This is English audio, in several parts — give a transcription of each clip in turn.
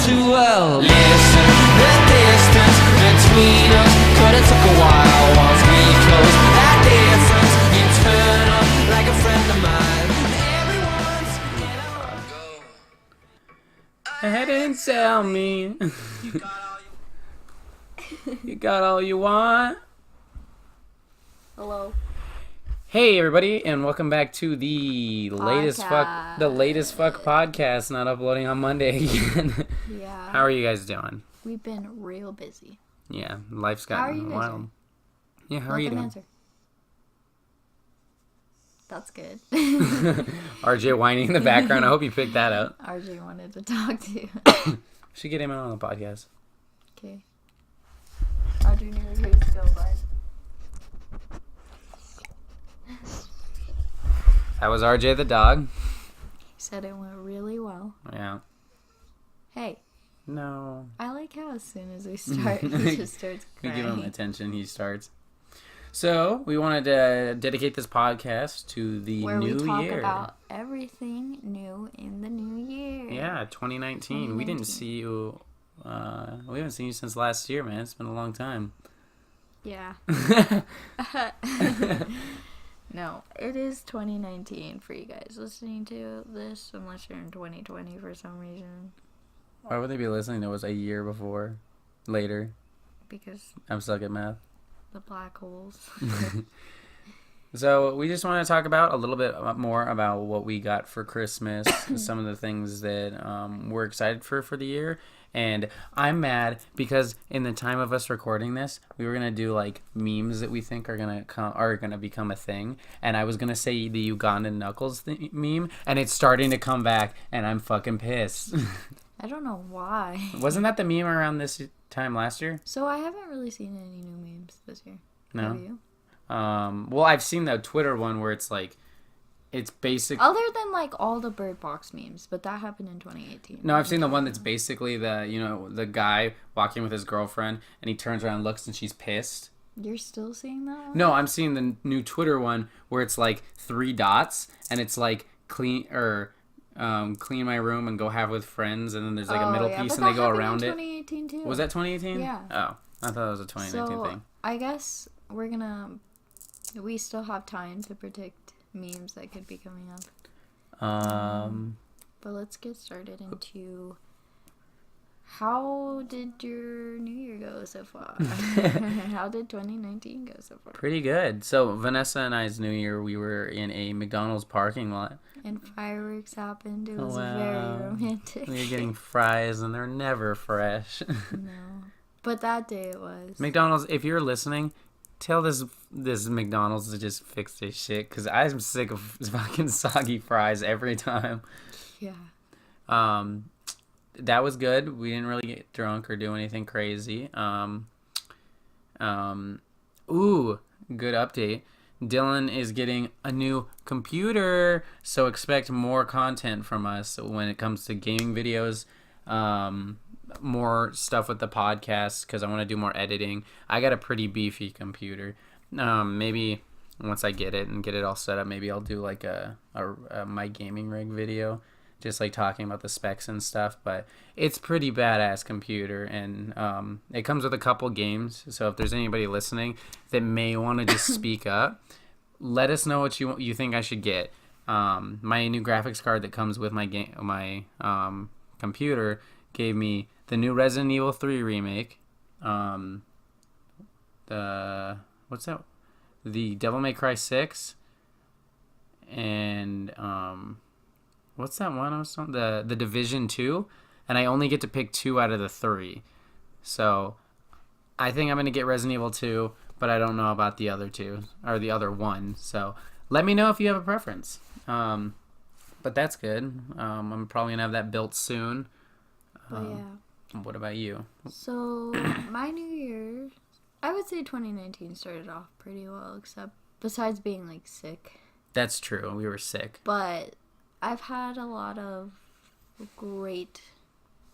too well. Listen, the distance between us could have took a while once we close that difference. Eternal, like a friend of mine. Everyone's Head and tell me you got all you want. Hello. Hey everybody, and welcome back to the latest fuck podcast. Not uploading on Monday again. Yeah. How are you guys doing? We've been real busy. Yeah, life's gotten How are you guys wild. doing? Yeah, how are you doing? Answer. That's good. RJ whining in the background. I hope you picked that up. RJ wanted to talk to you. Should get him on the podcast. Okay. RJ knew who he's still by. That was RJ the dog. He said it went really well. Yeah. Hey. No. I like how as soon as we start, he just starts We crying. give him attention, he starts. So, we wanted to dedicate this podcast to the Where new we talk year. about everything new in the new year. Yeah, 2019. We didn't see you. We haven't seen you since last year, man. It's been a long time. Yeah. No, it is 2019 for you guys listening to this, unless you're in 2020 for some reason. Why would they be listening to us a year before? Later? Because I'm stuck at math. the black holes. So, we just want to talk about a little bit more about what we got for Christmas, some of the things that we're excited for the year. And I'm mad because in the time of us recording this, we were gonna do like memes that we think are gonna become a thing. And I was gonna say the Ugandan Knuckles meme, and it's starting to come back, and I'm fucking pissed. I don't know why. Wasn't that the meme around this time last year? So I haven't really seen any new memes this year. No. Have you? Well, I've seen the Twitter one where it's like, it's basic. Other than like all the Bird Box memes, but that happened in 2018. No, I've seen the one that's basically the guy walking with his girlfriend, and he turns around and looks, and she's pissed. You're still seeing that one? No, I'm seeing the new Twitter one where it's like 3 dots, and it's like clean my room and go have with friends, and then there's like a middle piece, and they go around it. 2018 too. Was that 2018? Yeah. Oh, I thought it was a 2019 thing. I guess we still have time to predict memes that could be coming up. But let's get started into how did your new year go so far? How did 2019 go so far? Pretty good. So Vanessa and I's new year, we were in a McDonald's parking lot. And fireworks happened. It was Wow. very romantic. We were getting fries, and they're never fresh. No. But that day it was. McDonald's, if you're listening, tell this McDonald's to just fix this shit, because I'm sick of fucking soggy fries every time. Yeah. That was good. We didn't really get drunk or do anything crazy. Ooh, good update. Dylan is getting a new computer, so expect more content from us when it comes to gaming videos. More stuff with the podcast, because I want to do more editing. I got a pretty beefy computer. Maybe once I get it and get it all set up, maybe I'll do like a my gaming rig video, just like talking about the specs and stuff. But it's pretty badass computer, and it comes with a couple games. So if there's anybody listening that may want to just speak up, let us know what you think I should get. My new graphics card that comes with my computer gave me the new Resident Evil 3 remake, what's that? The Devil May Cry 6, and what's that one I was on? The Division 2, and I only get to pick 2 out of the 3. So I think I'm going to get Resident Evil 2, but I don't know about the other 2, or the other 1. So let me know if you have a preference. But that's good. I'm probably going to have that built soon. But yeah. What about you? So, my new year, I would say 2019 started off pretty well, except besides being like sick. That's true. We were sick. But I've had a lot of great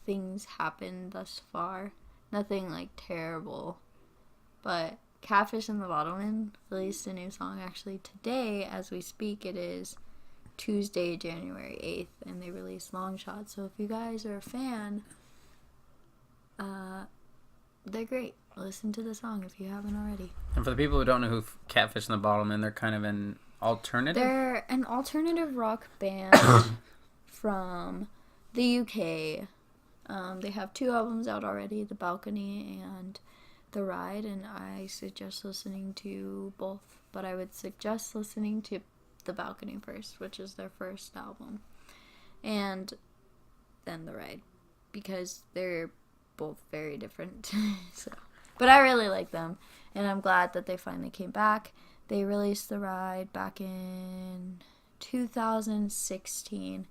things happen thus far. Nothing like terrible. But Catfish and the Bottlemen released a new song actually today as we speak. It is Tuesday, January 8th, and they released Long Shot. So if you guys are a fan they're great. Listen to the song if you haven't already. And for the people who don't know who Catfish and the Bottlemen, they're kind of an alternative? They're an alternative rock band from the UK. They have 2 albums out already, The Balcony and The Ride, and I suggest listening to both. But I would suggest listening to The Balcony first, which is their first album. And then The Ride, because they're both very different. But I really like them, and I'm glad that they finally came back. They released The Ride back in 2016,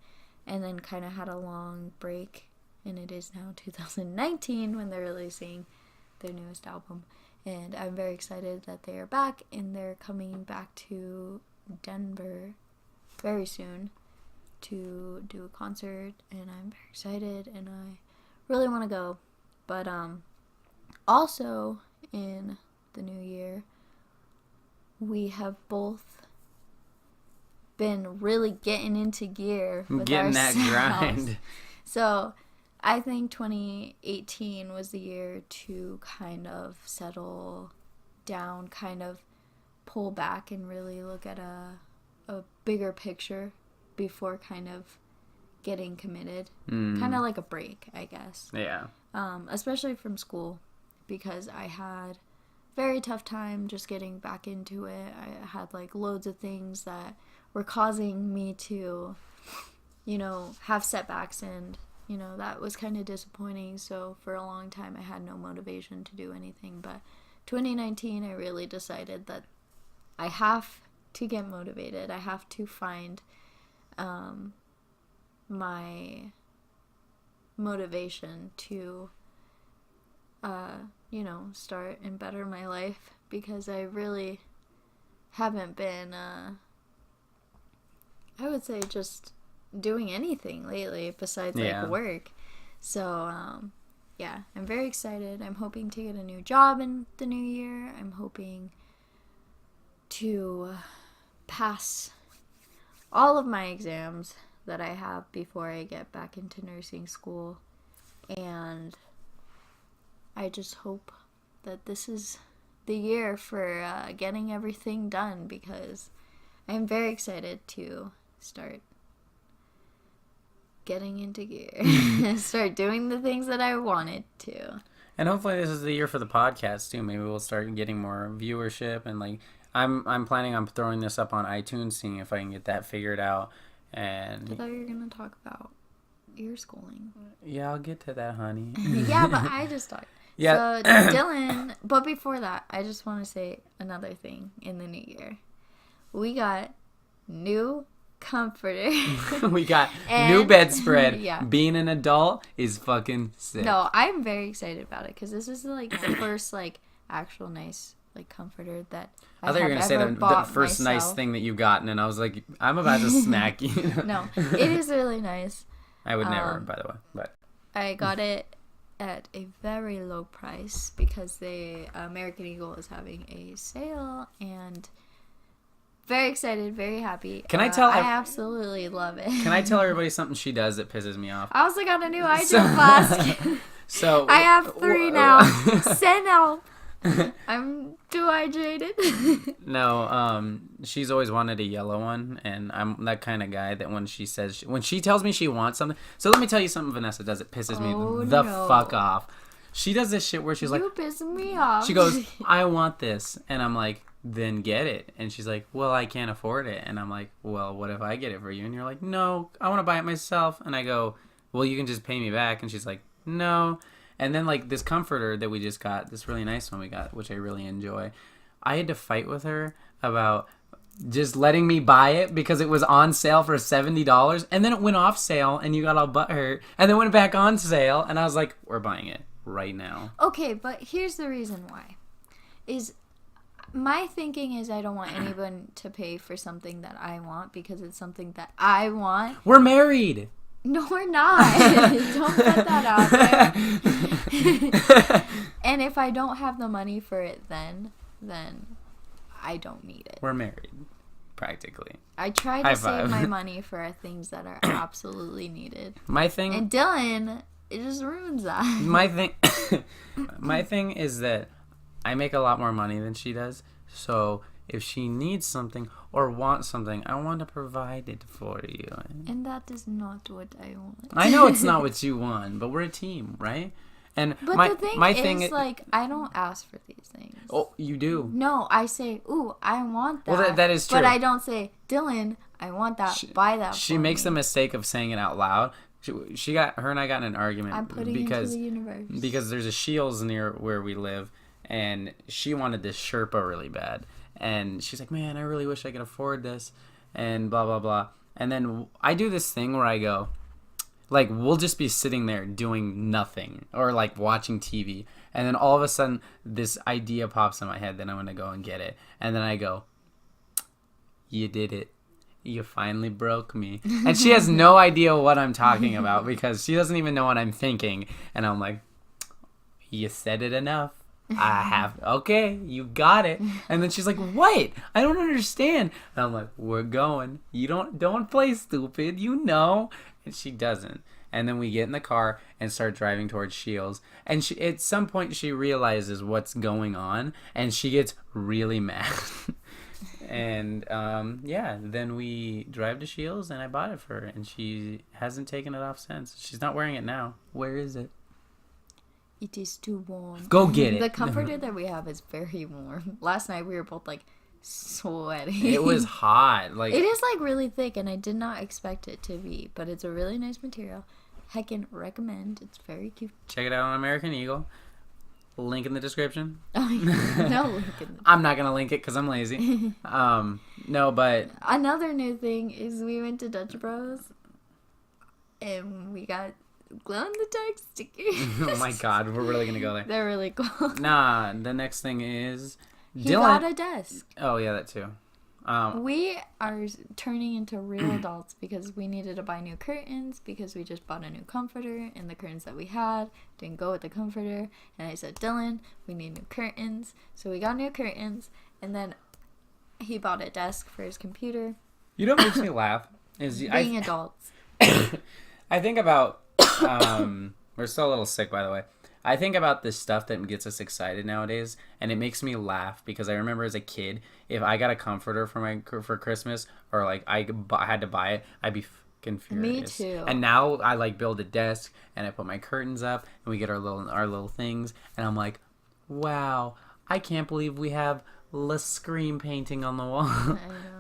and then kind of had a long break, and it is now 2019 when they're releasing their newest album. And I'm very excited that they are back, and they're coming back to Denver very soon to do a concert, and I'm very excited, and I really want to go. But also in the new year, we have both been really getting into gear with getting ourselves. that grind. So I think 2018 was the year to kind of settle down, kind of pull back and really look at a bigger picture before kind of getting committed. Kind of like a break, I guess. Yeah. Especially from school, because I had very tough time just getting back into it. I had like loads of things that were causing me to, have setbacks, and that was kind of disappointing. So for a long time I had no motivation to do anything. But 2019 I really decided that I have to get motivated. I have to find my motivation to start and better my life, because I really haven't been I would say just doing anything lately besides like work. So I'm very excited. I'm hoping to get a new job in the new year. I'm hoping to pass all of my exams that I have before I get back into nursing school, and I just hope that this is the year for getting everything done, because I'm very excited to start getting into gear, start doing the things that I wanted to. And hopefully this is the year for the podcast too. Maybe we'll start getting more viewership, and like I'm planning on throwing this up on iTunes, seeing if I can get that figured out. And I thought you were gonna talk about your schooling. Yeah, I'll get to that, honey. Yeah, but I just talked. Yeah. So Dylan, but before that, I just want to say another thing in the new year. We got new comforter. We got new bedspread. Yeah. Being an adult is fucking sick. No, I'm very excited about it, because this is like the first like actual nice like comforter that I thought you were going to say the first nice thing that you've gotten, and I was like, I'm about to smack you. No, it is really nice. I would never, by the way. But I got it at a very low price because the American Eagle is having a sale, and very excited, very happy. Can I tell? I absolutely love it. Can I tell everybody something she does that pisses me off? I also got a new eye gel flask. So I have 3 now. Send help. I'm dehydrated. No, she's always wanted a yellow one, and I'm that kind of guy that when she tells me she wants something. So let me tell you something Vanessa does. It pisses me the fuck off. She does this shit where she's like, you pissing me off. She goes, I want this, and I'm like, then get it. And she's like, well, I can't afford it. And I'm like, well, what if I get it for you? And you're like, no, I want to buy it myself. And I go, well, you can just pay me back. And she's like, no. And then, like, this comforter that we just got, this really nice one we got, which I really enjoy, I had to fight with her about just letting me buy it because it was on sale for $70. And then it went off sale, and you got all butthurt. And then went back on sale, and I was like, we're buying it right now. Okay, but here's the reason why. My thinking is I don't want anyone to pay for something that I want because it's something that I want. We're married! No, we're not. Don't put that out there. And if I don't have the money for it then I don't need it. We're married, practically. I try to save my money for things that are absolutely needed. My thing... And Dylan it just ruins that. My thing is that I make a lot more money than she does. So if she needs something or wants something, I want to provide it for you. And that is not what I want. I know it's not what you want, but we're a team, right? And but the thing is, like, I don't ask for these things. Oh, you do? No, I say, ooh, I want that. Well, that is true. But I don't say, Dylan, I want that. Buy that. She makes the mistake of saying it out loud. Her and I got in an argument. I'm putting it into the universe. Because there's a Shields near where we live, and she wanted this Sherpa really bad. And she's like, man, I really wish I could afford this, and blah, blah, blah. And then I do this thing where I go, like, we'll just be sitting there doing nothing or, like, watching TV. And then all of a sudden, this idea pops in my head. Then I'm going to go and get it. And then I go, you did it. You finally broke me. And she has no idea what I'm talking about because she doesn't even know what I'm thinking. And I'm like, you said it enough. I have. Okay, you got it. And then she's like, what? I don't understand. And I'm like, we're going. You don't play stupid. You know. And she doesn't. And then we get in the car and start driving towards Shields. And at some point, she realizes what's going on. And she gets really mad. And, then we drive to Shields, and I bought it for her. And she hasn't taken it off since. She's not wearing it now. Where is it? It is too warm. Go get it. The comforter that we have is very warm. Last night, we were both, like, sweaty. It was hot. Like, it is, like, really thick, and I did not expect it to be. But it's a really nice material. Heckin' recommend. It's very cute. Check it out on American Eagle. Link in the description. No link in the I'm not going to link it because I'm lazy. No, but... Another new thing is we went to Dutch Bros. And we got glow-in-the-dark stickers. Oh my god, we're really going to go there. They're really cool. Nah, the next thing is... He got a desk. Oh, yeah, that too. We are turning into real adults because we needed to buy new curtains because we just bought a new comforter and the curtains that we had didn't go with the comforter. And I said, Dylan, we need new curtains. So we got new curtains, and then he bought a desk for his computer. You know what makes me laugh? Is being adults. I think about... we're still a little sick, by the way. I think about this stuff that gets us excited nowadays, and it makes me laugh because I remember as a kid, if I got a comforter for Christmas, or like I had to buy it, I'd be fucking furious. Me too. And now I like build a desk and I put my curtains up and we get our little things, and I'm like, wow, I can't believe we have La Scream painting on the wall. I know,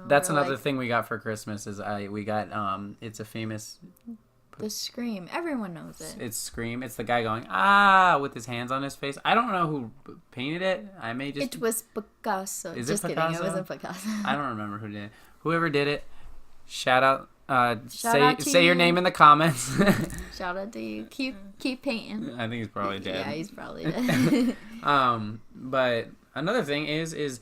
that's another thing we got for Christmas is we got it's a famous. The Scream. Everyone knows it. It's Scream. It's the guy going, ah, with his hands on his face. I don't know who painted it. I may just... It was Picasso. Is just it Picasso? Kidding. It wasn't Picasso. I don't remember who did it. Whoever did it, shout out. Say you. your name in the comments. Shout out to you. Keep painting. I think he's probably dead. Yeah, he's probably dead. But another thing is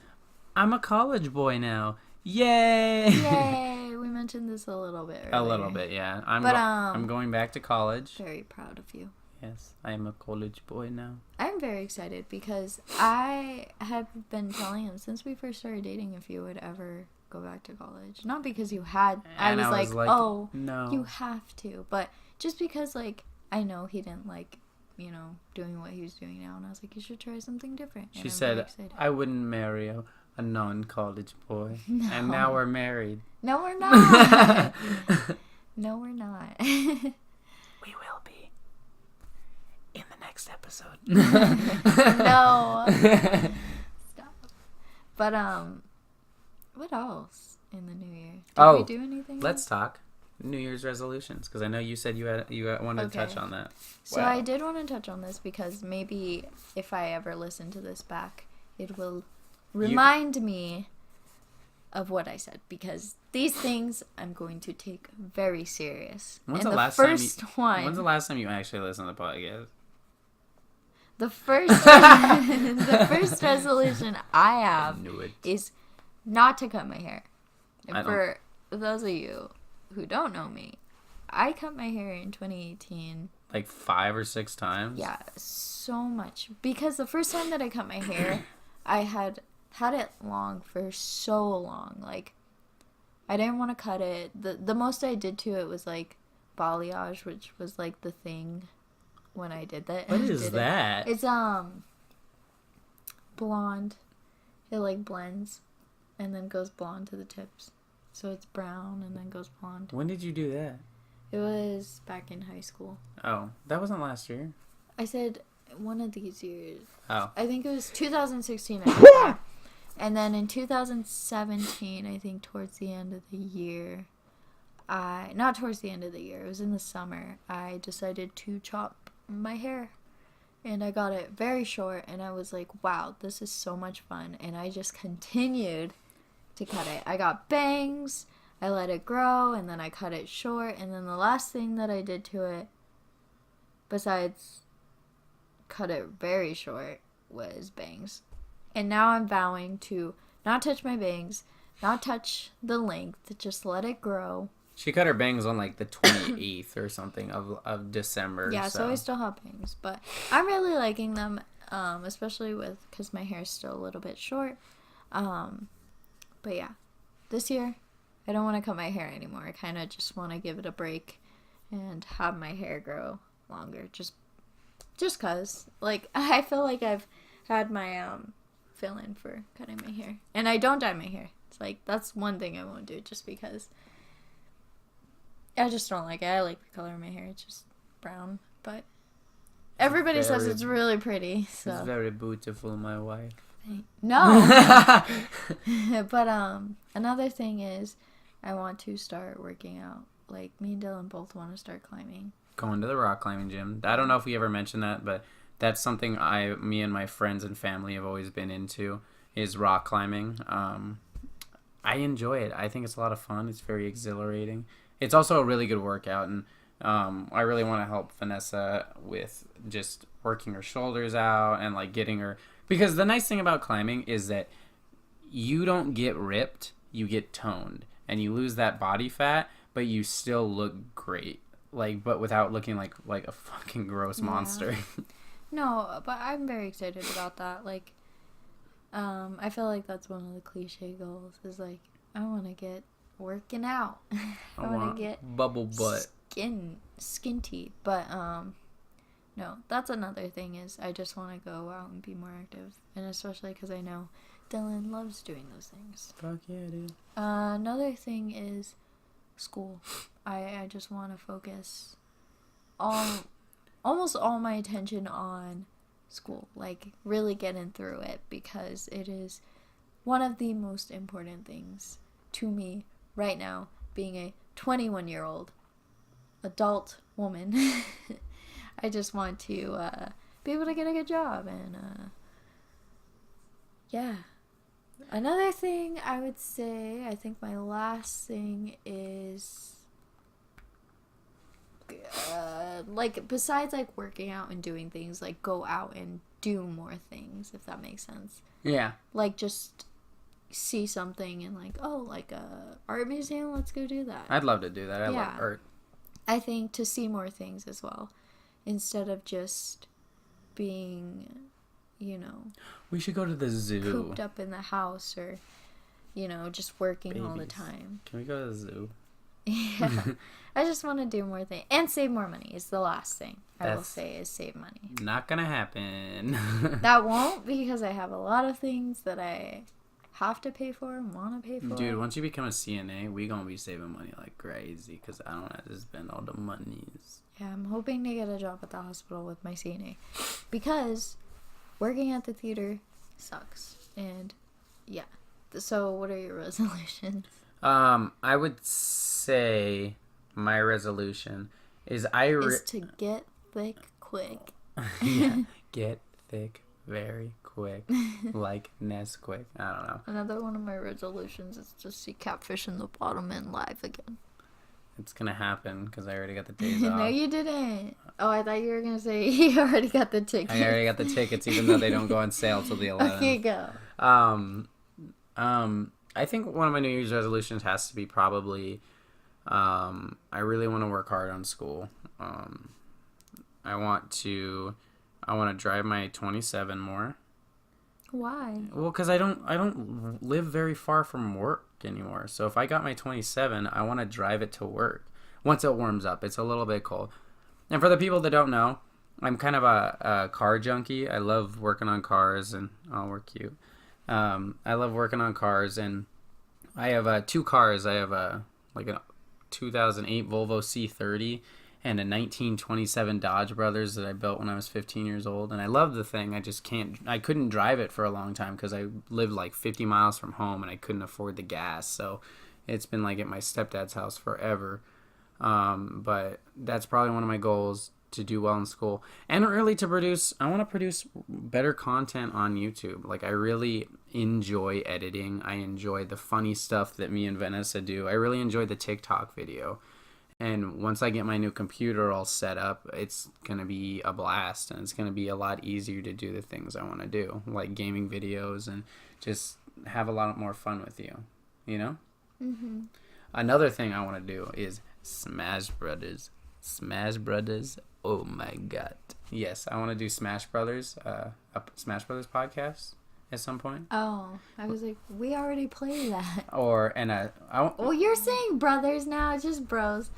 I'm a college boy now. Yay! Yay! We mentioned this a little bit earlier. A little bit, yeah. I'm going back to college. Very proud of you. Yes, I am a college boy now. I'm very excited because I have been telling him since we first started dating if you would ever go back to college. Not because you had. I was like, oh, no, you have to. But just because, like, I know he didn't like, doing what he was doing now. And I was like, you should try something different. And she said, I wouldn't marry a non-college boy. No. And now we're married. No, we're not. No, we're not. We will be. In the next episode. No. Stop. But, what else in the new year? Did we do anything let's talk New Year's resolutions, because I know you said you wanted to touch on that. So I did want to touch on this because maybe if I ever listen to this back, it will remind me of what I said, because these things I'm going to take very serious. When's the last time you actually listened to the podcast? The first resolution I have is not to cut my hair. And for those of you who don't know me, I cut my hair in 2018. Like 5 or 6 times? Yeah, so much. Because the first time that I cut my hair, I had it long for so long. Like, I didn't want to cut it. The most I did to it was like balayage, which was like the thing when I did that. What is that? It's blonde. It like blends and then goes blonde to the tips. So it's brown and then goes blonde. When did you do that? It was back in high school. Oh, that wasn't last year. I said one of these years. Oh. I think it was 2016. I did that. And then in 2017, I think towards the end of the year, not towards the end of the year, it was in the summer, I decided to chop my hair. And I got it very short, and I was like, wow, this is so much fun. And I just continued to cut it. I got bangs, I let it grow, and then I cut it short. And then the last thing that I did to it, besides cut it very short, was bangs. And now I'm vowing to not touch my bangs, not touch the length, just let it grow. She cut her bangs on like the 28th or something of December. Yeah, so I still have bangs, but I'm really liking them, especially because my hair is still a little bit short. But yeah, this year I don't want to cut my hair anymore. I kind of just want to give it a break and have my hair grow longer, just cause like I feel like I've had my fill-in for cutting my hair, and I don't dye my hair. It's like that's one thing I won't do just because. I just don't like it. I like the color of my hair. It's just brown. But everybody says it's really pretty. So. It's very beautiful, my wife. No. But another thing is I want to start working out. Like, me and Dylan both want to start climbing. Going to the rock climbing gym. I don't know if we ever mentioned that, but that's something me and my friends and family have always been into, is rock climbing. I enjoy it. I think it's a lot of fun. It's very exhilarating. It's also a really good workout, and I really want to help Vanessa with just working her shoulders out and like getting her, because the nice thing about climbing is that you don't get ripped, you get toned, and you lose that body fat, but you still look great, like, but without looking like a fucking gross monster. No, but I'm very excited about that. Like, I feel like that's one of the cliche goals is like, I want to get working out. I want to get bubble butt, skinty. But no, that's another thing is I just want to go out and be more active, and especially because I know Dylan loves doing those things. Fuck yeah, dude. Another thing is school. I just want to focus almost all my attention on school, like really getting through it, because it is one of the most important things to me right now, being a 21-year-old adult woman. I just want to be able to get a good job, and yeah. Another thing I would say, I think my last thing is like, besides like working out and doing things, like go out and do more things, if that makes sense. Yeah. Like, just see something and like, oh, like a art museum, let's go do that. I'd love to do that. I love art. I think to see more things as well, instead of just being, we should go to the zoo, cooped up in the house, or just working all the time. Can we go to the zoo? Yeah. I just want to do more things and save more money is the last thing I will say, is save money. Not gonna happen. That won't, because I have a lot of things that I have to pay for and want to pay for. Dude, once you become a CNA, we gonna be saving money like crazy, because I don't have to spend all the monies. Yeah, I'm hoping to get a job at the hospital with my CNA, because working at the theater sucks. And yeah. So what are your resolutions? I would say my resolution is is to get thick quick. Yeah, get thick very quick, like Nesquik. I don't know. Another one of my resolutions is to see Catfish in the Bottom End live again. It's gonna happen because I already got the days off. No, you didn't. Oh, I thought you were gonna say you already got the tickets. I already got the tickets, even though they don't go on sale till the 11th. Okay, go. I think one of my New Year's resolutions has to be probably, I really want to work hard on school. I want to drive my 27 more. Why? Well, because I don't live very far from work anymore. So if I got my 27, I want to drive it to work. Once it warms up, it's a little bit cold. And for the people that don't know, I'm kind of a car junkie. I love working on cars, and we're cute. I love working on cars, and I have 2 cars. I have a 2008 Volvo C30 and a 1927 Dodge Brothers that I built when I was 15 years old. And I love the thing. I couldn't drive it for a long time because I lived like 50 miles from home and I couldn't afford the gas. So it's been like at my stepdad's house forever. But that's probably one of my goals, to do well in school, and really I want to produce better content on YouTube. Like, I really enjoy editing. I enjoy the funny stuff that me and Vanessa do. I really enjoy the TikTok video. And once I get my new computer all set up, it's going to be a blast, and it's going to be a lot easier to do the things I want to do, like gaming videos, and just have a lot more fun with you, you know? Mm-hmm. Another thing I want to do is Smash Brothers. Oh my god. Yes, I want to do Smash Brothers, a Smash Brothers podcast at some point. Oh, I was like, we already played that. Well, you're saying brothers now, it's just bros.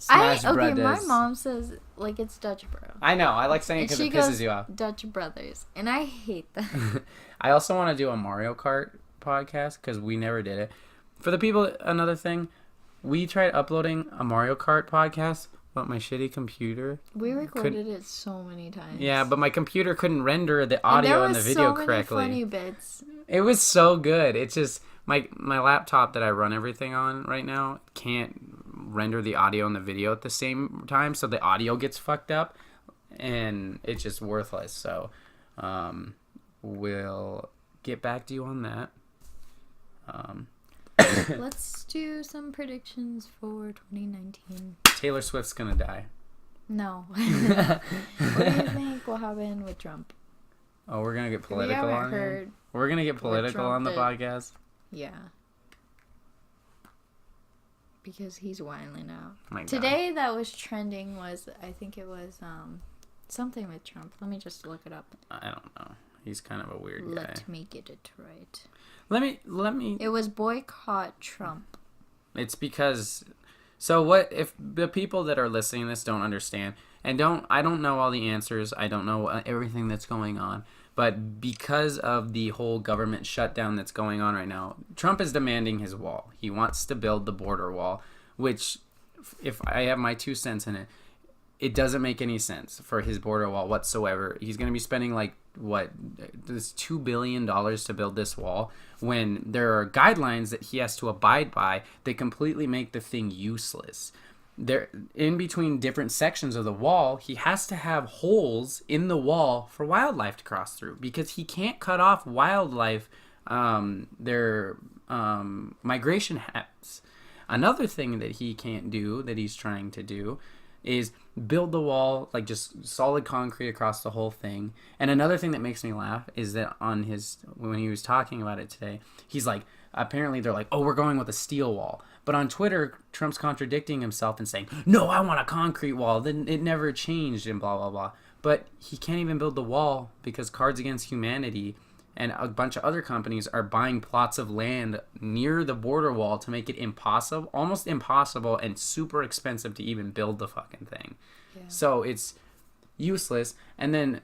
Brothers. My mom says like it's Dutch bro. I know, I like saying it because it pisses you off. Dutch brothers, and I hate that. I also want to do a Mario Kart podcast because we never did it. For the people, another thing, we tried uploading a Mario Kart podcast, but my shitty computer... We recorded it so many times. Yeah, but my computer couldn't render the audio and the video correctly. There were so many funny bits. It was so good. It's just... My laptop that I run everything on right now can't render the audio and the video at the same time, so the audio gets fucked up, and it's just worthless. So, we'll get back to you on that. Let's do some predictions for 2019. Taylor Swift's gonna die. No. What do you think will happen with Trump? Oh, we're gonna get political on here? We're gonna get political on the podcast? Yeah. Because he's wilding out. My God. Today that was trending was, I think it was something with Trump. Let me just look it up. I don't know. He's kind of a weird guy. Let me get it right. Let me. It was boycott Trump. It's because. So what if the people that are listening to this don't understand and I don't know all the answers. I don't know everything that's going on. But because of the whole government shutdown that's going on right now, Trump is demanding his wall. He wants to build the border wall, which, if I have my 2 cents in it, it doesn't make any sense for his border wall whatsoever. He's going to be spending this $2 billion to build this wall when there are guidelines that he has to abide by that completely make the thing useless. There, in between different sections of the wall, he has to have holes in the wall for wildlife to cross through, because he can't cut off wildlife their migration habits. Another thing that he can't do, that he's trying to do, is build the wall, like just solid concrete across the whole thing. And another thing that makes me laugh is that when he was talking about it today, he's like, apparently they're like, oh, we're going with a steel wall. But on Twitter, Trump's contradicting himself and saying, no, I want a concrete wall. Then it never changed and blah, blah, blah. But he can't even build the wall because Cards Against Humanity and a bunch of other companies are buying plots of land near the border wall to make it impossible, almost impossible, and super expensive to even build the fucking thing. Yeah. So it's useless. And then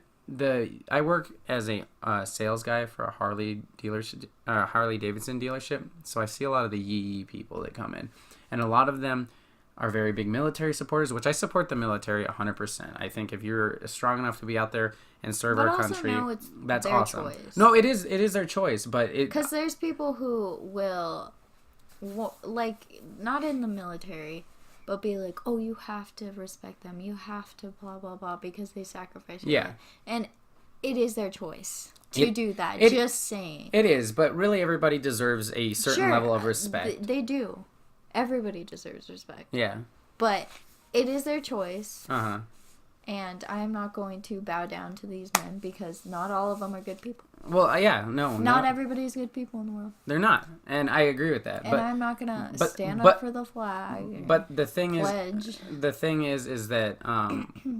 I work as a sales guy for a Harley Davidson dealership, so I see a lot of the yee people that come in, and a lot of them are very big military supporters, which I support the military 100%. I think if you're strong enough to be out there and serve our country, that's awesome. Choice. No, it is their choice, but because there's people who will, like, not in the military, but be like, oh, you have to respect them, you have to blah blah blah because they sacrifice. Yeah, and it is their choice to do that. Just saying, it is, but really everybody deserves a certain level of respect. They do. Everybody deserves respect. Yeah. But it is their choice. Uh-huh. And I am not going to bow down to these men because not all of them are good people. Well, yeah, no. Not everybody's good people in the world. They're not. And I agree with that. And I'm not going to stand up for the flag. But the thing is that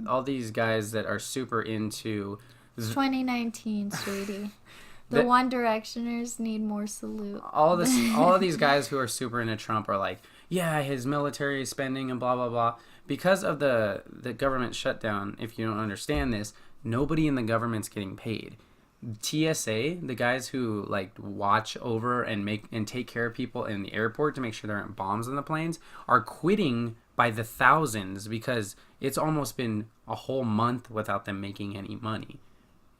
all these guys that are super into... 2019, sweetie. The One Directioners need more salute. All of these guys who are super into Trump are like, yeah, his military spending and blah, blah, blah. because of the government shutdown, if you don't understand this, nobody in the government's getting paid. TSA, the guys who like watch over and take care of people in the airport to make sure there aren't bombs on the planes, are quitting by the thousands because it's almost been a whole month without them making any money.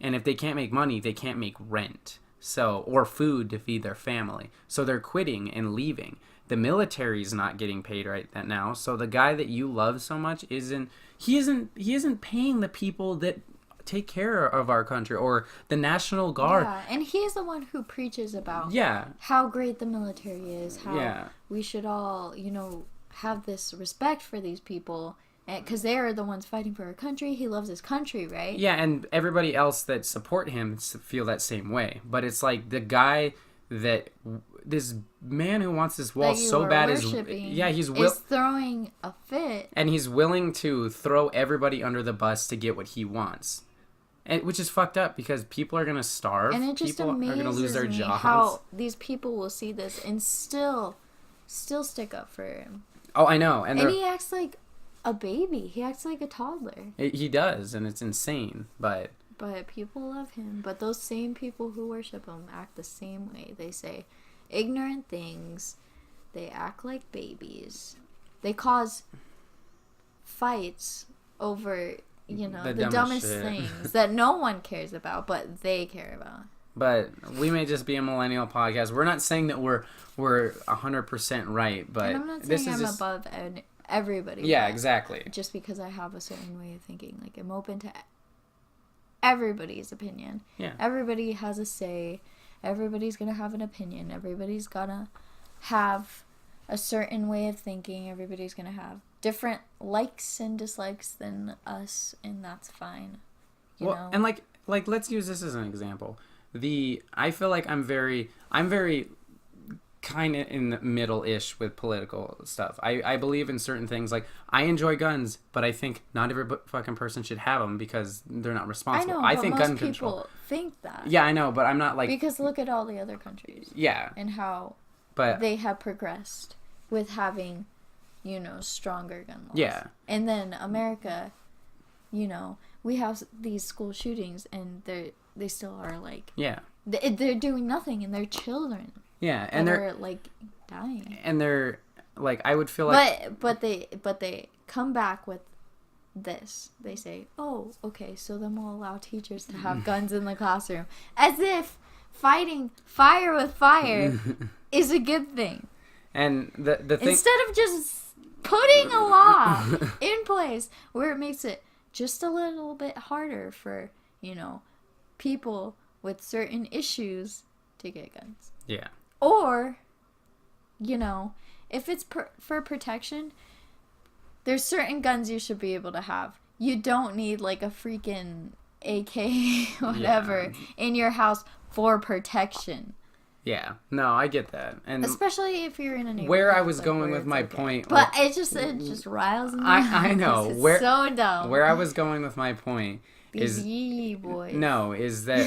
And if they can't make money, they can't make rent, or food to feed their family. So they're quitting and leaving. The military's not getting paid right now. So the guy that you love so much isn't paying the people that take care of our country, or the National Guard. Yeah, and he's the one who preaches about how great the military is, how we should all, have this respect for these people, because they are the ones fighting for our country. He loves his country, right? Yeah, and everybody else that support him feel that same way. But it's like the guy this man who wants this wall so bad is throwing a fit, and he's willing to throw everybody under the bus to get what he wants. Which is fucked up because people are going to starve. And it just people are going to lose their jobs. How these people will see this and still stick up for him. Oh, I know. And he acts like a baby. He acts like a toddler. He does, and it's insane. But people love him. But those same people who worship him act the same way. They say ignorant things. They act like babies. They cause fights over... the dumbest things that no one cares about, but they care about. But we may just be a millennial podcast. We're not saying that we're 100% right, but and I'm not saying I'm above everybody. Yeah, exactly. Just because I have a certain way of thinking, like I'm open to everybody's opinion. Yeah. Everybody has a say. Everybody's gonna have an opinion. Everybody's gonna have a certain way of thinking. Everybody's gonna have different likes and dislikes than us, and that's fine. You know? And like let's use this as an example. I feel like I'm very kind of in the middle-ish with political stuff. I believe in certain things. Like, I enjoy guns, but I think not every fucking person should have them because they're not responsible. I know, think but gun most control. people think that. Yeah, I know, but I'm not like... Because look at all the other countries. Yeah. And how they have progressed with having, stronger gun laws. Yeah. And then America, we have these school shootings, and they still are like... Yeah. They're doing nothing, and they're children. Yeah, and they're like dying. And they're like, I would feel like... But they come back with this. They say, oh, okay, so then we'll allow teachers to have guns in the classroom. As if fighting fire with fire is a good thing. And the thing... Instead of just putting a law in place where it makes it just a little bit harder for, people with certain issues to get guns. Yeah. Or, if it's for protection, there's certain guns you should be able to have. You don't need like a freaking AK whatever in your house for protection. Yeah. No, I get that. And especially if you're in a neighborhood. Where I was going with my point... But it just riles me. I know. It's so dumb. Where I was going with my point... These yee boys. No, is that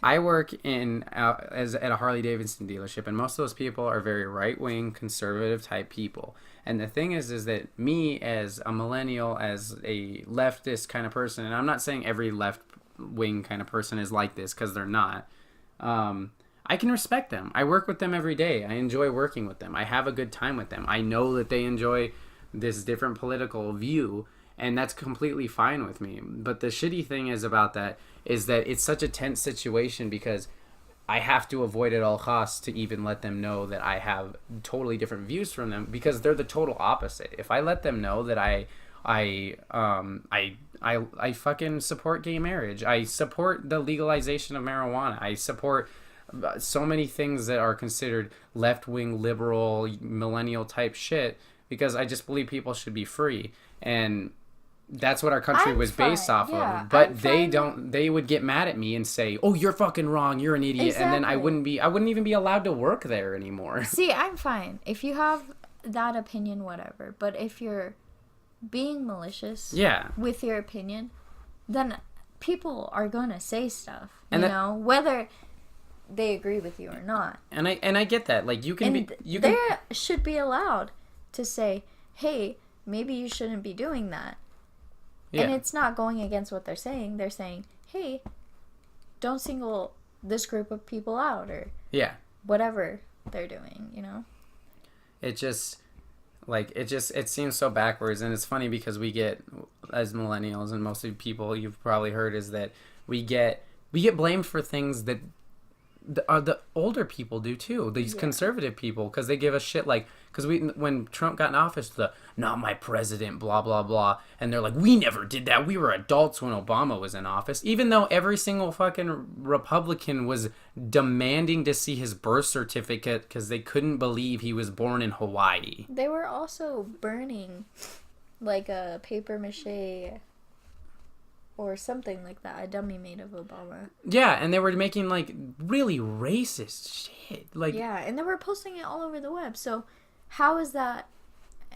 I work at a Harley Davidson dealership, and most of those people are very right-wing, conservative type people. And the thing is that me as a millennial, as a leftist kind of person, and I'm not saying every left-wing kind of person is like this, because they're not, I can respect them. I work with them every day. I enjoy working with them. I have a good time with them. I know that they enjoy this different political view, and that's completely fine with me. But the shitty thing is that it's such a tense situation because I have to avoid at all costs to even let them know that I have totally different views from them, because they're the total opposite. If I let them know that I fucking support gay marriage, I support the legalization of marijuana, I support so many things that are considered left-wing, liberal, millennial type shit, because I just believe people should be free. And that's what our country was based off of. But they would get mad at me and say, oh, you're fucking wrong, you're an idiot. Exactly. And then I wouldn't even be allowed to work there anymore. See, I'm fine. If you have that opinion, whatever. But if you're being malicious with your opinion, then people are going to say stuff, whether they agree with you or not. And I get that. Like, you can should be allowed to say, hey, maybe you shouldn't be doing that. Yeah. And it's not going against what they're saying. They're saying, hey, don't single this group of people out, or whatever they're doing, you know? It just, like, it seems so backwards. And it's funny because we get, as millennials, and most of the people you've probably heard, is that we get blamed for things that the older people do too, these conservative people, because they give us shit, like, because when Trump got in office, not my president, blah blah blah, and they're like, we never did that, we were adults when Obama was in office, even though every single fucking Republican was demanding to see his birth certificate because they couldn't believe he was born in Hawaii. They were also burning like a paper mache or something like that, a dummy made of Obama. Yeah, and they were making, like, really racist shit. Like, yeah, and they were posting it all over the web. So how is that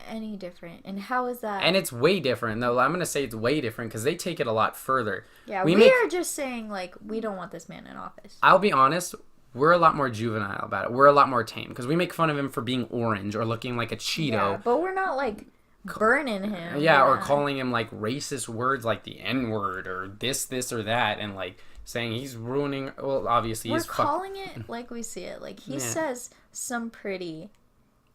any different? And how is that... And it's way different, though. I'm going to say it's way different because they take it a lot further. Yeah, we are just saying, like, we don't want this man in office. I'll be honest, we're a lot more juvenile about it. We're a lot more tame because we make fun of him for being orange or looking like a Cheeto. Yeah, but we're not, like... burning him. Yeah, or calling him, like, racist words like the N-word or this or that, and, like, saying he's ruining... Well, obviously we're calling it like we see it. Like, he says some pretty,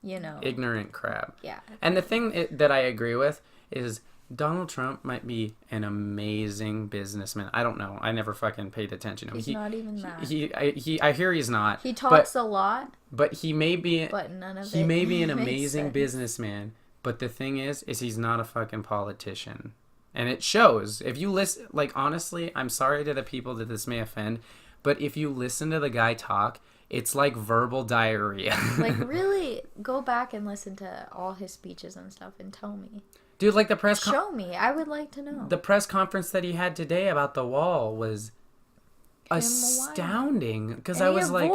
you know... ignorant crap. Yeah. And the thing that I agree with is Donald Trump might be an amazing businessman. I don't know. I never fucking paid attention to him. He's not even that. I hear he's not. He talks a lot. But he may be... But none of it. He may be an amazing sense. Businessman. But the thing is he's not a fucking politician. And it shows. If you listen, like, honestly, I'm sorry to the people that this may offend, but if you listen to the guy talk, it's like verbal diarrhea. Like, really, go back and listen to all his speeches and stuff and tell me. Dude, like the show me. I would like to know. The press conference that he had today about the wall was astounding. Because I was like...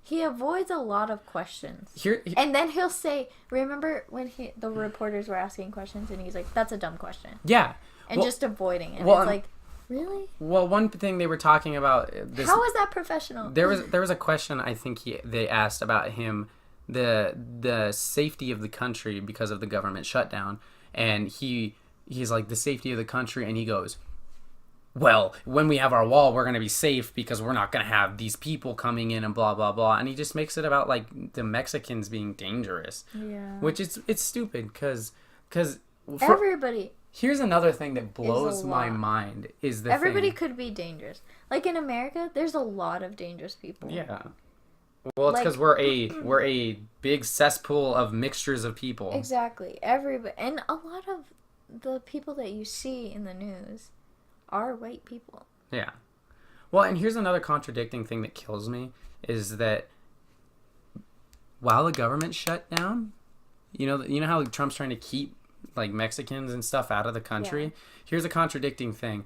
He avoids a lot of questions. And then he'll say, remember when the reporters were asking questions and he's like, that's a dumb question. Yeah. And just avoiding it. Well, it's like, really? Well, one thing they were talking about... How is that professional? There was a question I think they asked about him, the safety of the country because of the government shutdown. And he's like, the safety of the country, and he goes... well, when we have our wall, we're going to be safe because we're not going to have these people coming in and blah, blah, blah. And he just makes it about, like, the Mexicans being dangerous. Yeah. Which it's stupid because everybody... Here's another thing that blows my mind is the everybody could be dangerous. Like, in America, there's a lot of dangerous people. Yeah. Well, it's because we're a big cesspool of mixtures of people. Exactly. Everybody. And a lot of the people that you see in the news... are white people. Yeah. Well, and here's another contradicting thing that kills me is that while the government shut down, you know how Trump's trying to keep, like, Mexicans and stuff out of the country? Yeah. Here's a contradicting thing.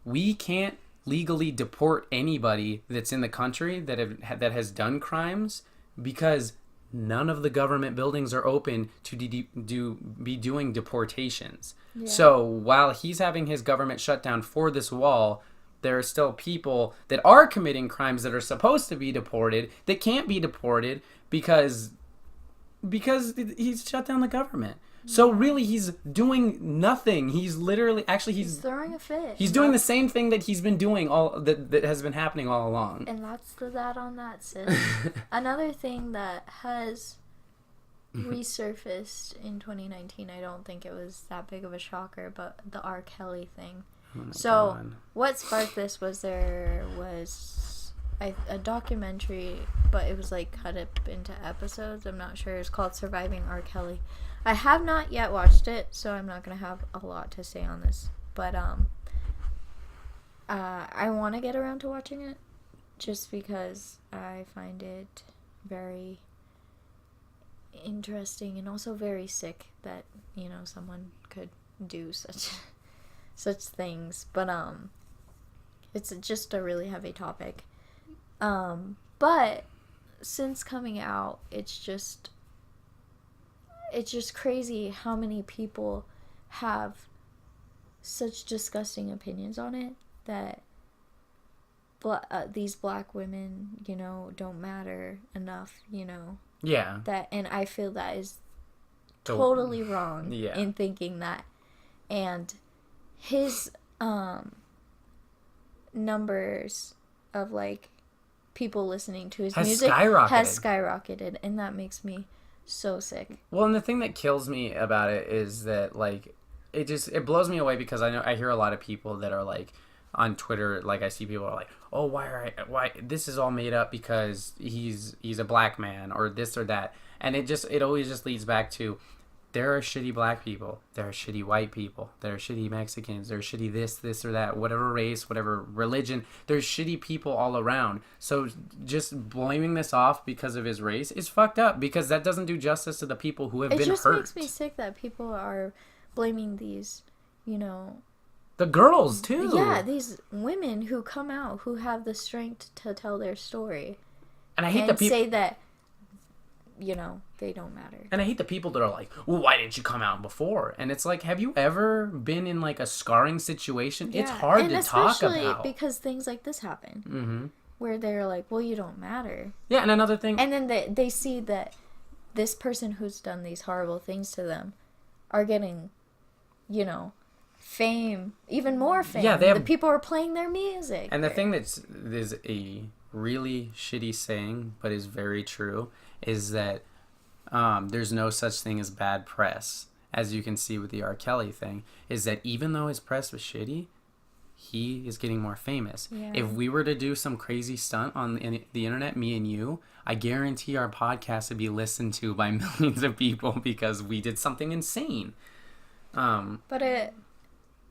We can't legally deport anybody that's in the country that has done crimes because none of the government buildings are open to be doing deportations. Yeah. So while he's having his government shutdown for this wall, there are still people that are committing crimes that are supposed to be deported that can't be deported because he's shut down the government. So really, he's doing nothing. He's literally, he's throwing a fit. He's doing the same thing that he's been doing that has been happening all along. And that's that on that, sis. Another thing that has resurfaced in 2019, I don't think it was that big of a shocker, but the R. Kelly thing. Oh, God. What sparked this was there was a documentary, but it was, like, cut up into episodes. I'm not sure. It's called Surviving R. Kelly. I have not yet watched it, so I'm not going to have a lot to say on this. But I want to get around to watching it just because I find it very interesting and also very sick that, you know, someone could do such things. But it's just a really heavy topic. But since coming out, it's just crazy how many people have such disgusting opinions on it that these black women, you know, don't matter enough, you know. Yeah. And I feel that is totally wrong Yeah. in thinking that. And his numbers of like people listening to his music has skyrocketed, and that makes me so sick. Well, and the thing that kills me about it is that like it blows me away, because I hear a lot of people that are like on Twitter, like I see people are like, oh, why this is all made up because he's a black man or this or that, and it always just leads back to, there are shitty black people, there are shitty white people, there are shitty Mexicans, there are shitty this or that, whatever race, whatever religion, there's shitty people all around. So just blaming this off because of his race is fucked up, because that doesn't do justice to the people who have been hurt. It just makes me sick that people are blaming these, the girls too. Yeah, these women who come out, who have the strength to tell their story. And I hate say that, they don't matter. And I hate the people that are like, well, why didn't you come out before? And it's like, have you ever been in like a scarring situation? Yeah. It's hard to talk about. Especially because things like this happen. Mm-hmm. Where they're like, well, you don't matter. Yeah, and another thing. And then they see that this person who's done these horrible things to them are getting, fame, even more fame. Yeah, the people are playing their music. And the thing is a really shitty saying, but is very true, is that there's no such thing as bad press. As you can see with the R. Kelly thing, is that even though his press was shitty, he is getting more famous. Yeah. If we were to do some crazy stunt on the internet, me and you, I guarantee our podcast would be listened to by millions of people because we did something insane. But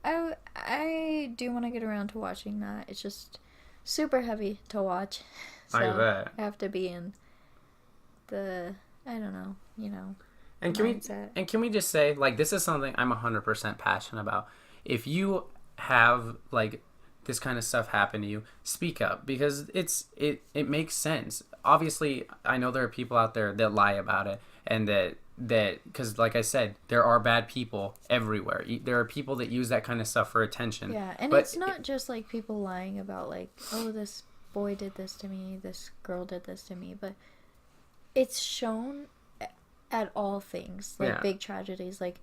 I do want to get around to watching that. It's just super heavy to watch. So I bet. I have to be in the, I don't know, and can we just say, like, this is something I'm 100% passionate about. If you have like this kind of stuff happen to you, speak up, because it makes sense. Obviously, I know there are people out there that lie about it, and that because like I said, there are bad people everywhere. There are people that use that kind of stuff for attention. Yeah, and it's not just like people lying about like, oh, this boy did this to me, this girl did this to me, but it's shown at all things, like big tragedies, like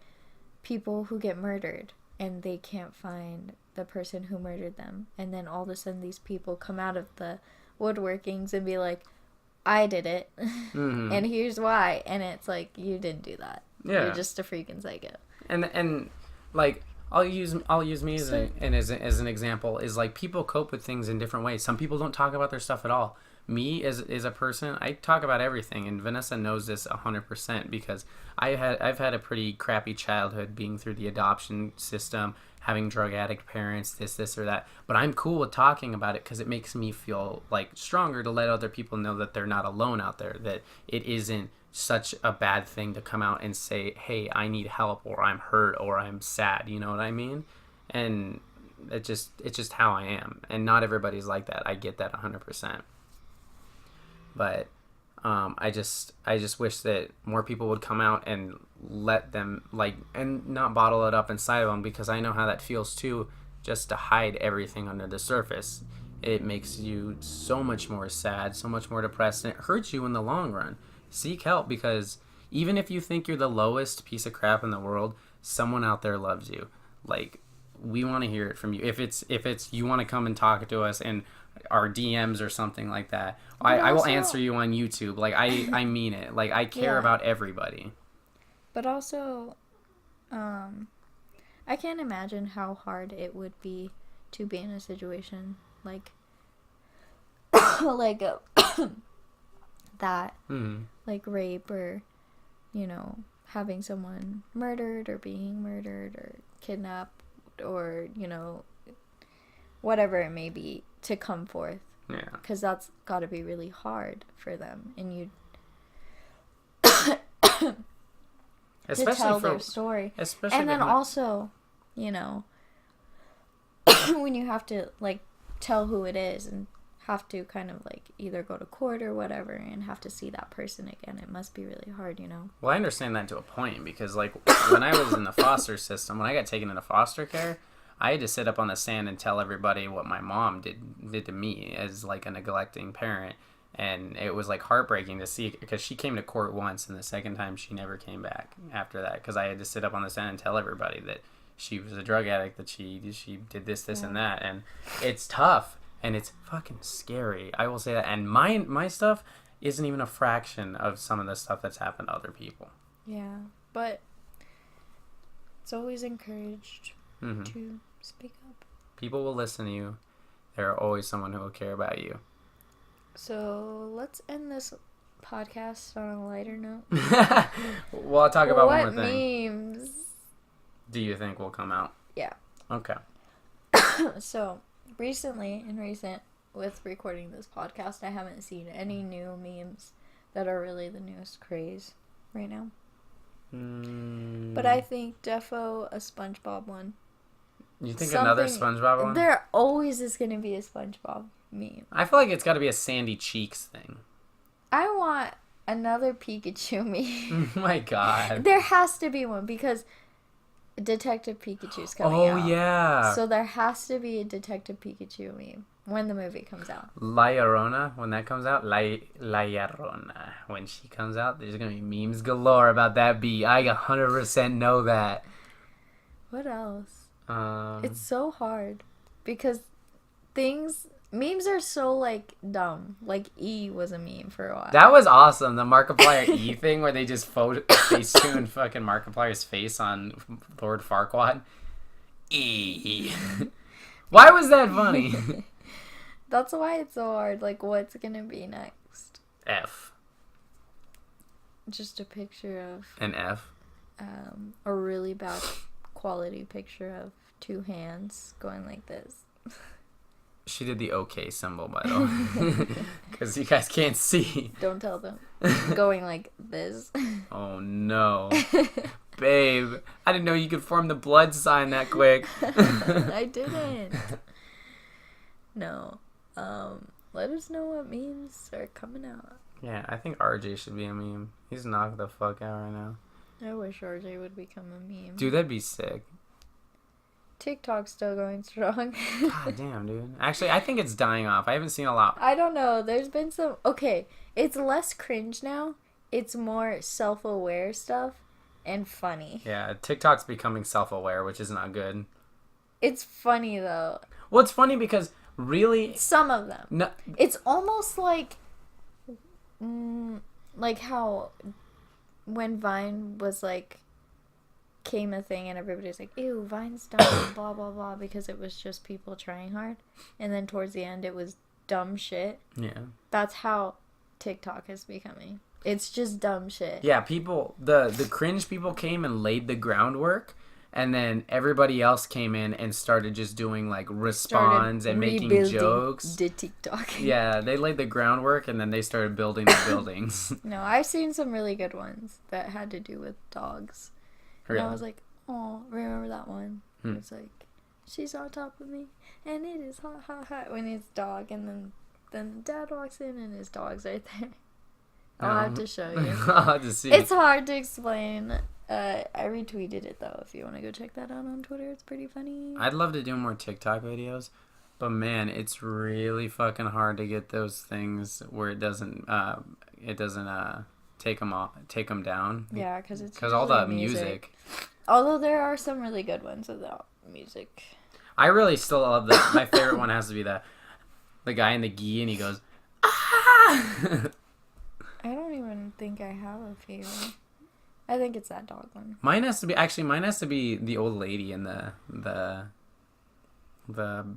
people who get murdered and they can't find the person who murdered them, and then all of a sudden these people come out of the woodworkings and be like, I did it, mm-hmm. and here's why, and it's like, you didn't do that. Yeah. You're just a freaking psycho. And like, I'll use me as an example, is like, people cope with things in different ways. Some people don't talk about their stuff at all. Me as a person, I talk about everything, and Vanessa knows this 100% because I've had a pretty crappy childhood, being through the adoption system, having drug addict parents, this or that. But I'm cool with talking about it because it makes me feel like stronger to let other people know that they're not alone out there, that it isn't such a bad thing to come out and say, hey, I need help, or I'm hurt, or I'm sad. You know what I mean? And it's just how I am, and not everybody's like that. I get that 100%. But I just wish that more people would come out and let them, like, and not bottle it up inside of them, because I know how that feels too, just to hide everything under the surface. It makes you so much more sad, so much more depressed, and it hurts you in the long run. Seek help, because even if you think you're the lowest piece of crap in the world, someone out there loves you. Like, we want to hear it from you. If it's you want to come and talk to us in our DMs or something like that, I will answer you on YouTube. Like, I mean it. Like, I care about everybody. But also, I can't imagine how hard it would be to be in a situation like like that, like rape, or having someone murdered, or being murdered, or kidnapped, or whatever it may be, to come forth. Yeah. Because that's got to be really hard for them, and you to tell their story. Especially, and then also, when you have to like tell who it is, and have to kind of like either go to court or whatever, and have to see that person again, it must be really hard, Well, I understand that to a point, because like when I was in the foster system, when I got taken into foster care, I had to sit up on the stand and tell everybody what my mom did to me as like a neglecting parent. And it was like heartbreaking to see because she came to court once, and the second time she never came back after that because I had to sit up on the stand and tell everybody that she was a drug addict, that she did this, and that. And it's tough and it's fucking scary. I will say that. And my stuff isn't even a fraction of some of the stuff that's happened to other people. Yeah, but it's always encouraged to speak up. People will listen to you. There are always someone who will care about you. So let's end this podcast on a lighter note. Well, I'll talk about one more thing. What memes do you think will come out? Yeah. Okay. So, with recording this podcast, I haven't seen any new memes that are really the newest craze right now. But I think defo a SpongeBob one. You think another SpongeBob one? There always is going to be a SpongeBob meme. I feel like it's got to be a Sandy Cheeks thing. I want another Pikachu meme. Oh my god. There has to be one because Detective Pikachu's coming out. Oh yeah. So there has to be a Detective Pikachu meme when the movie comes out. La Llorona, when that comes out, La Llorona, when she comes out, there's going to be memes galore about that bee. I 100% know that. What else? It's so hard because memes are so like dumb. Like E was a meme for a while. That was awesome. The Markiplier E thing where they just face-tuned fucking Markiplier's face on Lord Farquaad. E. Why was that funny? That's why it's so hard. Like, what's gonna be next? F. Just a picture of an F. A really bad quality picture of two hands going like this. She did the OK symbol, by the way. Because you guys can't see. Don't tell them. Going like this. Oh, no. Babe, I didn't know you could form the blood sign that quick. I didn't. No. Let us know what memes are coming out. Yeah, I think RJ should be a meme. He's knocked the fuck out right now. I wish RJ would become a meme. Dude, that'd be sick. TikTok's still going strong. God damn, dude. Actually, I think it's dying off. I haven't seen a lot. I don't know. There's been some... Okay, it's less cringe now. It's more self-aware stuff and funny. Yeah, TikTok's becoming self-aware, which is not good. It's funny, though. Well, it's funny because really... Some of them. No, it's almost like... like how... When Vine was like... came a thing and everybody's like, ew, Vine's dumb, blah, blah, blah, because it was just people trying hard. And then towards the end, it was dumb shit. Yeah. That's how TikTok is becoming. It's just dumb shit. Yeah, people, the cringe people came and laid the groundwork, and then everybody else came in and started just doing, like, responds and making jokes. The TikTok. Yeah, they laid the groundwork, and then they started building the buildings. No, I've seen some really good ones that had to do with dogs. Really? And I was like, oh, remember that one? It's like, she's on top of me, and it is hot, hot, hot, when it's dog, and then dad walks in, and his dog's right there. I'll have to show you. I'll have to see. It's hard to explain. I retweeted it, though, if you want to go check that out on Twitter. It's pretty funny. I'd love to do more TikTok videos, but, man, it's really fucking hard to get those things where it doesn't take them down. Yeah, because all the music. Although there are some really good ones without music. I really still love that. My favorite one has to be the guy in the gi, and he goes, ah! I don't even think I have a favorite. I think it's that dog one. Mine has to be the old lady in the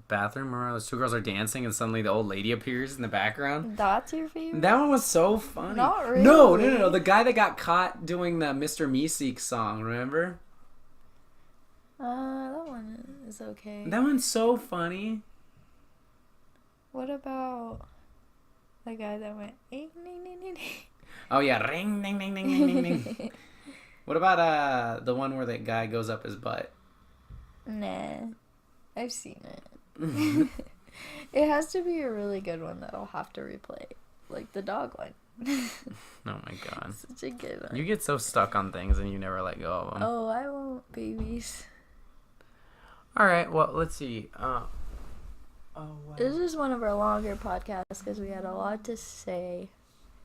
bathroom where those two girls are dancing and suddenly the old lady appears in the background. That's your favorite? That one was so funny. Not really. No. The guy that got caught doing the Mr. Meeseek song, remember? That one is okay. That one's so funny. What about the guy that went ding ding ding ding? Oh yeah, ring ding ding ding ding ding ding. What about the one where that guy goes up his butt? Nah. I've seen it. It has to be a really good one that I'll have to replay. Like the dog one. Oh my god. Such a good one. You get so stuck on things and you never let go of them. Oh, I won't, babies. Alright, well, let's see. Oh, wow. This is one of our longer podcasts because we had a lot to say.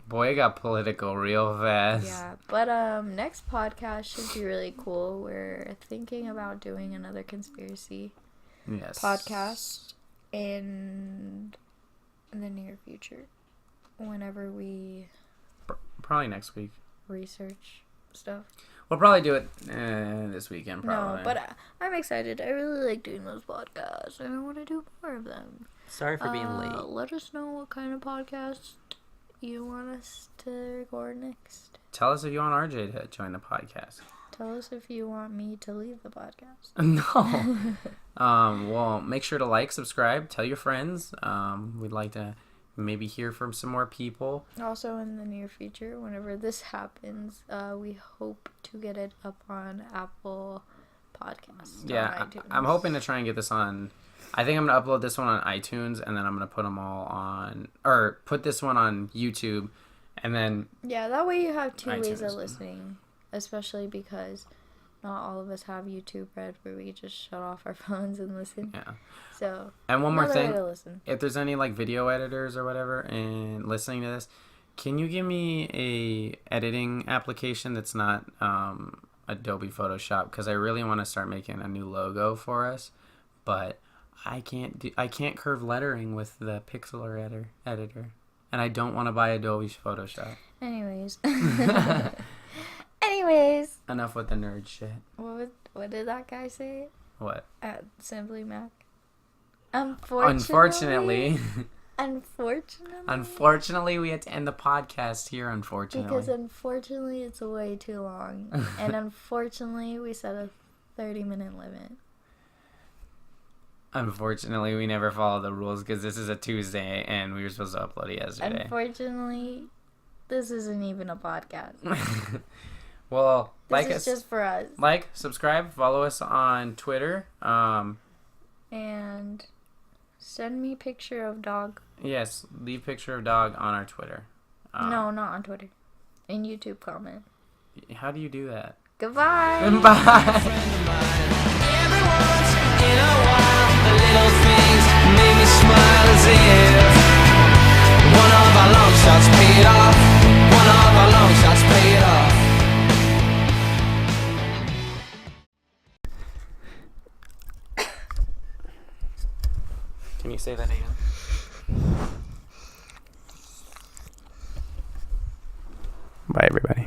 Boy, it got political real fast. Yeah, but next podcast should be really cool. We're thinking about doing another conspiracy podcast in the near future. Whenever we probably next week research stuff. We'll probably do it this weekend. Probably. No, but I'm excited. I really like doing those podcasts, and I want to do more of them. Sorry for being late. Let us know what kind of podcast you want us to record next. Tell us if you want RJ to join the podcast. Tell us if you want me to leave the podcast. No. Well, make sure to like, subscribe, tell your friends. We'd like to maybe hear from some more people. Also, in the near future, whenever this happens, we hope to get it up on Apple Podcasts. Yeah, I'm hoping to try and get this on. I think I'm going to upload this one on iTunes, and then I'm going to put them all on, or put this one on YouTube, and then... Yeah, that way you have two iTunes. ways of listening, especially because not all of us have YouTube Red, where we just shut off our phones and listen. Yeah. So, and one more thing, way to listen. If there's any, like, video editors or whatever, and listening to this, can you give me a editing application that's not Adobe Photoshop? Because I really want to start making a new logo for us, but... I can't curve lettering with the pixel editor, and I don't want to buy Adobe Photoshop. Anyways, enough with the nerd shit. What did that guy say? What? At Simply Mac. Unfortunately, Unfortunately, we had to end the podcast here. Unfortunately, because unfortunately it's way too long, and unfortunately we set a 30-minute limit. Unfortunately, we never follow the rules because this is a Tuesday and we were supposed to upload it yesterday. Unfortunately, this isn't even a podcast. Well, this is just for us. Like, subscribe, follow us on Twitter. And send me picture of dog. Yes, leave picture of dog on our Twitter. No, not on Twitter. In YouTube comment. How do you do that? Goodbye. Bye. Little things make me smile as if one of our long shots paid off. One of our long shots paid off. Can you say that again? Bye, everybody.